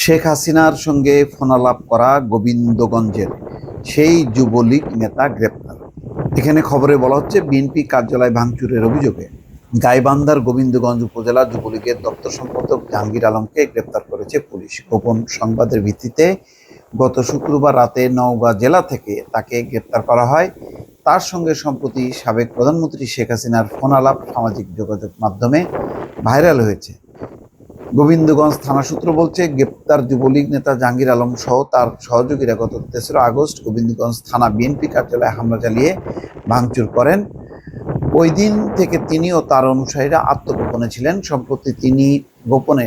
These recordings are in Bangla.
শেখ হাসিনার সঙ্গে ফোনালাপ করা গোবিন্দগঞ্জের সেই যুবলীগ নেতা গ্রেপ্তার। এখানে খবরে বলা হচ্ছে বিএনপি কার্যালয় ভাঙচুরের অভিযোগে গাইবান্ধার গোবিন্দগঞ্জ উপজেলা যুবলীগের দপ্তর সম্পাদক জাহাঙ্গীর আলমকে গ্রেপ্তার করেছে পুলিশ। গোপন সংবাদের ভিত্তিতে গত শুক্রবার রাতে নওগাঁ জেলা থেকে তাকে গ্রেপ্তার করা হয়। তার সঙ্গে সম্প্রতি সাবেক প্রধানমন্ত্রী শেখ হাসিনার ফোনালাপ সামাজিক যোগাযোগ মাধ্যমে ভাইরাল হয়েছে। গোবিন্দগঞ্জ থানা সূত্র বলছে, গ্রেপ্তার যুবলীগ নেতা জাহাঙ্গীর আলম সহ তার সহযোগীরা গত 3 আগস্ট গোবিন্দগঞ্জ থানা বিএনপি কার্যালয়ে হামলা চালিয়ে ভাঙচুর করেন। ওই দিন থেকে তিনি ও তার অনুসারীরা আত্মগোপনে ছিলেন। সম্প্রতি তিনি গোপনে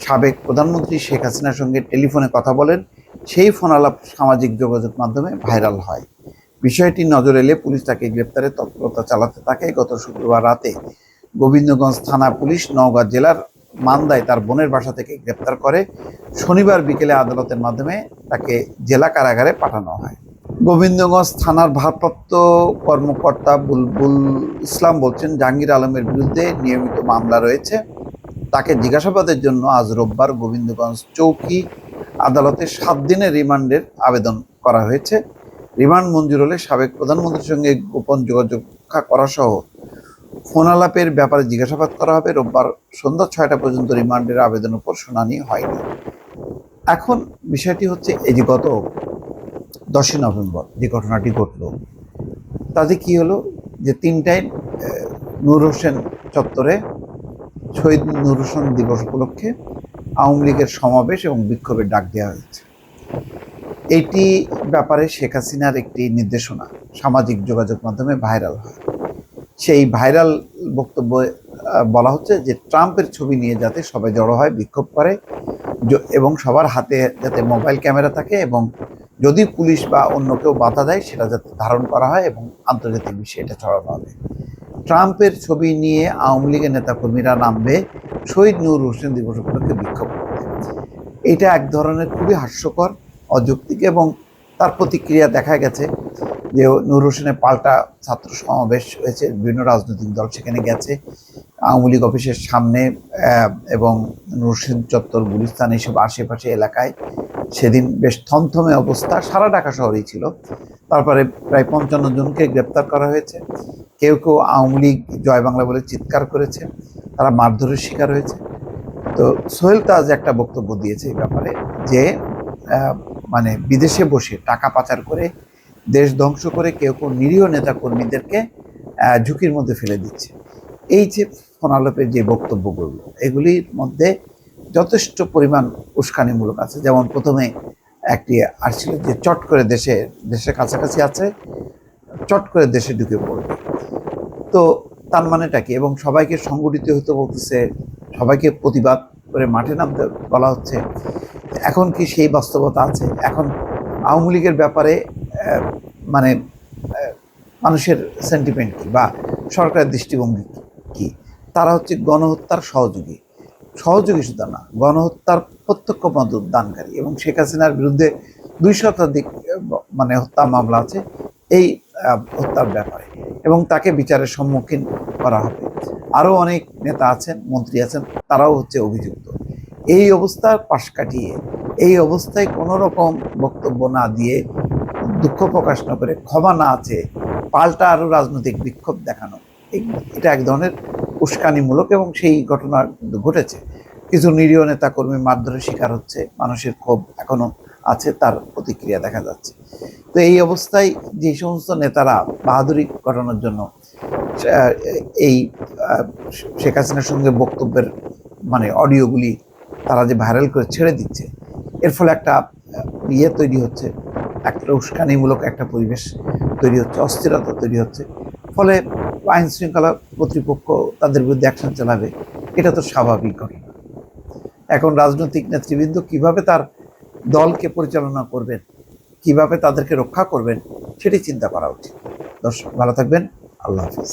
সাবেক প্রধানমন্ত্রী শেখ হাসিনার সঙ্গে টেলিফোনে কথা বলেন। সেই ফোনালাপ সামাজিক যোগাযোগ মাধ্যমে ভাইরাল হয়। বিষয়টি নজরে এলে পুলিশ তাকে গ্রেপ্তারে তৎপরতা চালাতে থাকে। গত শুক্রবার রাতে গোবিন্দগঞ্জ থানা পুলিশ নওগাঁ জেলার মান্দায় তার বোনের বাসা থেকে গ্রেপ্তার করে। শনিবার বিকেলে আদালতের মাধ্যমে তাকে জেলা কারাগারে পাঠানো হয়। গোবিন্দগঞ্জ থানার ভারপ্রাপ্ত কর্মকর্তা বুলবুল ইসলাম বলছেন, জাহাঙ্গীর আলমের বিরুদ্ধে নিয়মিত মামলা রয়েছে। তাকে জিজ্ঞাসাবাদের জন্য আজ রোববার গোবিন্দগঞ্জ চৌকি আদালতে 7 দিনের রিমান্ডের আবেদন করা হয়েছে। রিমান্ড মঞ্জুর হলে সাবেক প্রধানমন্ত্রীর সঙ্গে গোপন যোগাযোগ রক্ষা করা সহ ফোনালাপের ব্যাপারে জিজ্ঞাসাবাদ করা হবে। রোববার সন্ধ্যা 6টা পর্যন্ত রিমান্ডের আবেদনের উপর শুনানি হয়নি। এখন বিষয়টি হচ্ছে, এই যে গত 10 নভেম্বর যে ঘটনাটি ঘটল, তাতে কি হলো যে 3টায় নূর হোসেন চত্বরে শহীদ নূর হোসেন দিবস উপলক্ষে আওয়ামী লীগের সমাবেশ এবং বিক্ষোভের ডাক দেওয়া হয়েছে। এইটি ব্যাপারে শেখ হাসিনার একটি নির্দেশনা সামাজিক যোগাযোগ মাধ্যমে ভাইরাল হয়। সেই ভাইরাল বক্তব্যে বলা হচ্ছে যে ট্রাম্পের ছবি নিয়ে যাতে সবাই জড়ো হয়, বিক্ষোভ করে এবং সবার হাতে যাতে মোবাইল ক্যামেরা থাকে এবং যদি পুলিশ বা অন্য কেউ বাধা দেয় সেটা যাতে ধারণ করা হয় এবং আন্তর্জাতিক বিশ্বে এটা ছড়ানো হবে। ট্রাম্পের ছবি নিয়ে আওয়ামী লীগের নেতাকর্মীরা নামবে শহীদ নূর হোসেন দিবস উপলক্ষে বিক্ষোভ করতে। এটা এক ধরনের খুবই হাস্যকর, অযৌক্তিক এবং তার প্রতিক্রিয়া দেখা গেছে যে নূর হোসেনের পাল্টা ছাত্র সমাবেশ হয়েছে, বিভিন্ন রাজনৈতিক দল সেখানে গেছে। আওয়ামী লীগ অফিসের সামনে এবং নূর হোসেন চত্বর, গুলিস্তান, এইসব আশেপাশে এলাকায় সেদিন বেশ থমথমে অবস্থা, সারা ঢাকা শহরেই ছিল। তারপরে প্রায় 55 জনকে গ্রেপ্তার করা হয়েছে। কেউ কেউ আওয়ামী লীগ জয় বাংলা বলে চিৎকার করেছে, তারা মারধরের শিকার হয়েছে। তো সোহেল তাজ একটা বক্তব্য দিয়েছে এই ব্যাপারে যে মানে বিদেশে বসে টাকা পাচার করে দেশ ধ্বংস করে কেউ কেউ নিরীহ নেতা কর্মীদেরকে ঝুঁকির মধ্যে ফেলে দিচ্ছে। এই যে ফোনালাপের যে বক্তব্যগুলো, এগুলির মধ্যে যথেষ্ট পরিমাণ উস্কানিমূলক আছে। যেমন প্রথমে একটি আসছিল যে চট করে দেশের কাছাকাছি আছে, চট করে দেশে ঢুকে পড়বে। তো তার মানেটা কি? এবং সবাইকে সংগঠিত হতে বলতেছে, সবাইকে প্রতিবাদ করে মাঠে নামতে বলা হচ্ছে। এখন কি সেই বাস্তবতা আছে? এখন আওয়ামী লীগের ব্যাপারে মানে মানুষের সেন্টিমেন্ট কি বা সরকারের দৃষ্টিভঙ্গি কি? তারা হচ্ছে গণহত্যার সহযোগী শুধু না, গণহত্যার প্রত্যক্ষ মদতদানকারী। এবং শেখ হাসিনার বিরুদ্ধে 2 শতাধিক মানে হত্যা মামলা আছে এই হত্যার ব্যাপারে, এবং তাকে বিচারের সম্মুখীন করা হবে। আরও অনেক নেতা আছেন, মন্ত্রী আছেন, তারাও হচ্ছে অভিযুক্ত। এই অবস্থার পাশ কাটিয়ে এই অবস্থায় কোনো রকম বক্তব্য না দিয়ে, দুঃখ প্রকাশ না করে, ক্ষমা না আছে, পাল্টা আরও রাজনৈতিক বিক্ষোভ দেখানো, এটা এক ধরনের উস্কানিমূলক। এবং সেই ঘটনা কিন্তু ঘটেছে। কিছু নিরীহ নেতা কর্মী মারধরের শিকার হচ্ছে, মানুষের ক্ষোভ এখনো আছে, তার প্রতিক্রিয়া দেখা যাচ্ছে। তো এই অবস্থায় যে সমস্ত নেতারা বাহাদুরি ঘটানোর জন্য এই শেখ হাসিনার সঙ্গে বক্তব্যের মানে অডিওগুলি তারা যে ভাইরাল করে ছেড়ে দিচ্ছে, এর ফলে একটা তৈরি হচ্ছে, একটা উস্কানিমূলক একটা পরিবেশ তৈরি হচ্ছে, অস্থিরতা তৈরি হচ্ছে। ফলে আইন শৃঙ্খলা কর্তৃপক্ষ তাদের বিরুদ্ধে অ্যাকশন চালাবে, এটা তো স্বাভাবিক ঘটনা। এখন রাজনৈতিক নেতৃবৃন্দ কিভাবে তার দলকে পরিচালনা করবেন, কিভাবে তাদেরকে রক্ষা করবেন, সেটি চিন্তা করা উচিত। দর্শক ভালো থাকবেন, আল্লাহ হাফিজ।